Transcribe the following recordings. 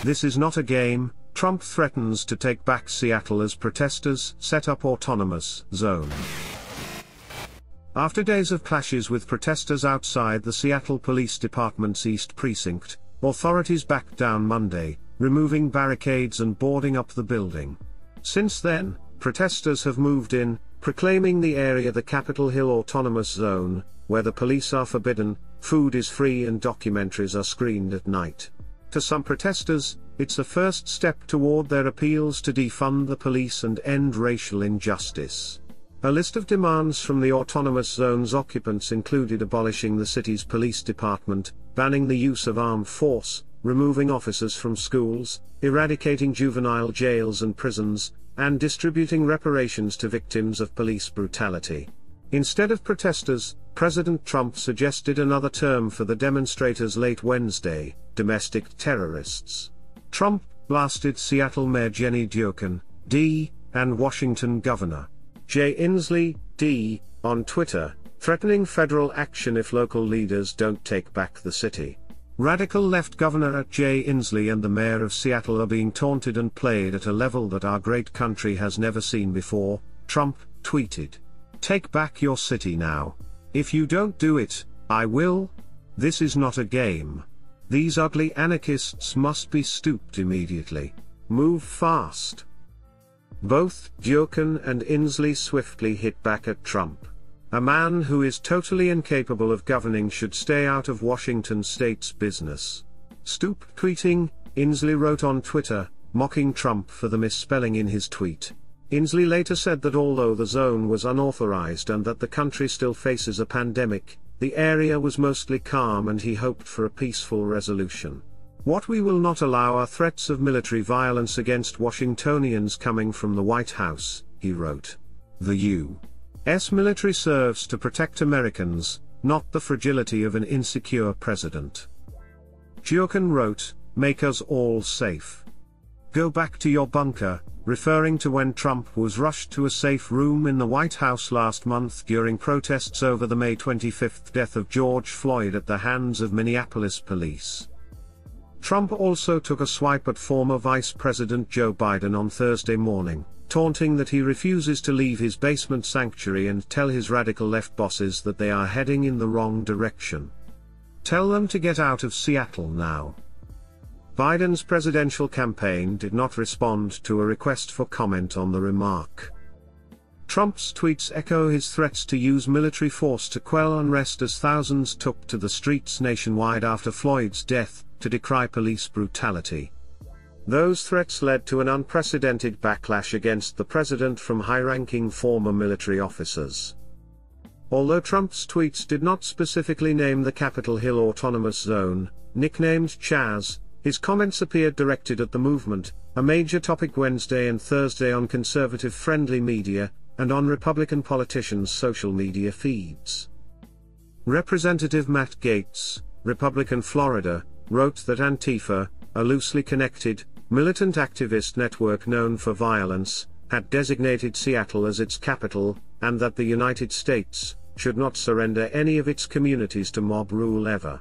This is not a game. Trump threatens to take back Seattle as protesters set up autonomous zone. After days of clashes with protesters outside the Seattle Police Department's East Precinct, authorities backed down Monday, removing barricades and boarding up the building. Since then, protesters have moved in, proclaiming the area the Capitol Hill Autonomous Zone, where the police are forbidden, food is free and documentaries are screened at night. To some protesters, it's a first step toward their appeals to defund the police and end racial injustice. A list of demands from the autonomous zone's occupants included abolishing the city's police department, banning the use of armed force, removing officers from schools, eradicating juvenile jails and prisons, and distributing reparations to victims of police brutality. Instead of protesters, President Trump suggested another term for the demonstrators late Wednesday: domestic terrorists. Trump blasted Seattle Mayor Jenny Durkan, D., and Washington Governor Jay Inslee, D., on Twitter, threatening federal action if local leaders don't take back the city. Radical left Governor Jay Inslee and the mayor of Seattle are being taunted and played at a level that our great country has never seen before, Trump tweeted. Take back your city now. If you don't do it, I will. This is not a game. These ugly anarchists must be stooped immediately. Move fast. Both Durkan and Inslee swiftly hit back at Trump. A man who is totally incapable of governing should stay out of Washington state's business. Stoop tweeting, Inslee wrote on Twitter, mocking Trump for the misspelling in his tweet. Inslee later said that although the zone was unauthorized and that the country still faces a pandemic, the area was mostly calm and he hoped for a peaceful resolution. What we will not allow are threats of military violence against Washingtonians coming from the White House, he wrote. The U.S. military serves to protect Americans, not the fragility of an insecure president. Durkan wrote, make us all safe. Go back to your bunker, referring to when Trump was rushed to a safe room in the White House last month during protests over the May 25 death of George Floyd at the hands of Minneapolis police. Trump also took a swipe at former Vice President Joe Biden on Thursday morning, taunting that he refuses to leave his basement sanctuary and tell his radical left bosses that they are heading in the wrong direction. Tell them to get out of Seattle now. Biden's presidential campaign did not respond to a request for comment on the remark. Trump's tweets echo his threats to use military force to quell unrest as thousands took to the streets nationwide after Floyd's death, to decry police brutality. Those threats led to an unprecedented backlash against the president from high-ranking former military officers. Although Trump's tweets did not specifically name the Capitol Hill Autonomous Zone, nicknamed Chaz, his comments appeared directed at the movement, a major topic Wednesday and Thursday on conservative-friendly media, and on Republican politicians' social media feeds. Representative Matt Gaetz, Republican Florida, wrote that Antifa, a loosely connected, militant activist network known for violence, had designated Seattle as its capital, and that the United States should not surrender any of its communities to mob rule ever.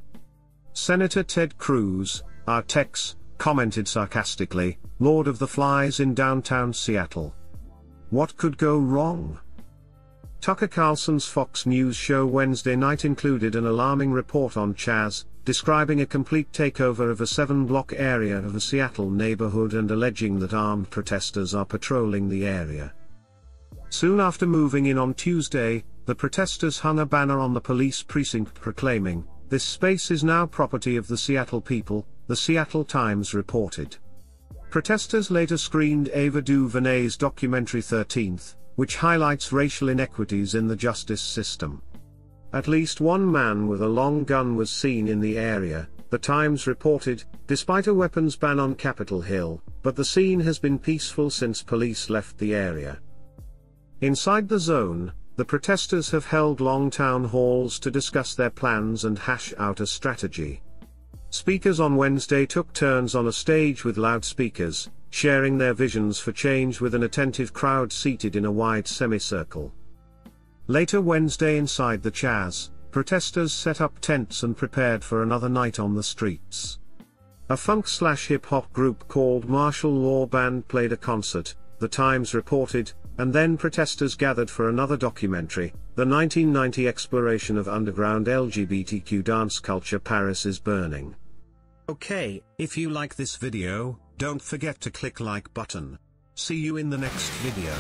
Senator Ted Cruz, our Tex, commented sarcastically, Lord of the Flies in downtown Seattle. What could go wrong? Tucker Carlson's Fox News show Wednesday night included an alarming report on Chaz, describing a complete takeover of a 7-block area of a Seattle neighborhood and alleging that armed protesters are patrolling the area. Soon after moving in on Tuesday, the protesters hung a banner on the police precinct proclaiming, "This space is now property of the Seattle people," the Seattle Times reported. Protesters later screened Ava DuVernay's documentary 13th, which highlights racial inequities in the justice system. At least one man with a long gun was seen in the area, the Times reported, despite a weapons ban on Capitol Hill, but the scene has been peaceful since police left the area. Inside the zone, the protesters have held long town halls to discuss their plans and hash out a strategy. Speakers on Wednesday took turns on a stage with loudspeakers, sharing their visions for change with an attentive crowd seated in a wide semicircle. Later Wednesday inside the Chaz, protesters set up tents and prepared for another night on the streets. A funk/hip-hop group called Martial Law Band played a concert, The Times reported, and then protesters gathered for another documentary, the 1990 exploration of underground LGBTQ dance culture Paris is Burning. Okay, if you like this video, don't forget to click like button. See you in the next video.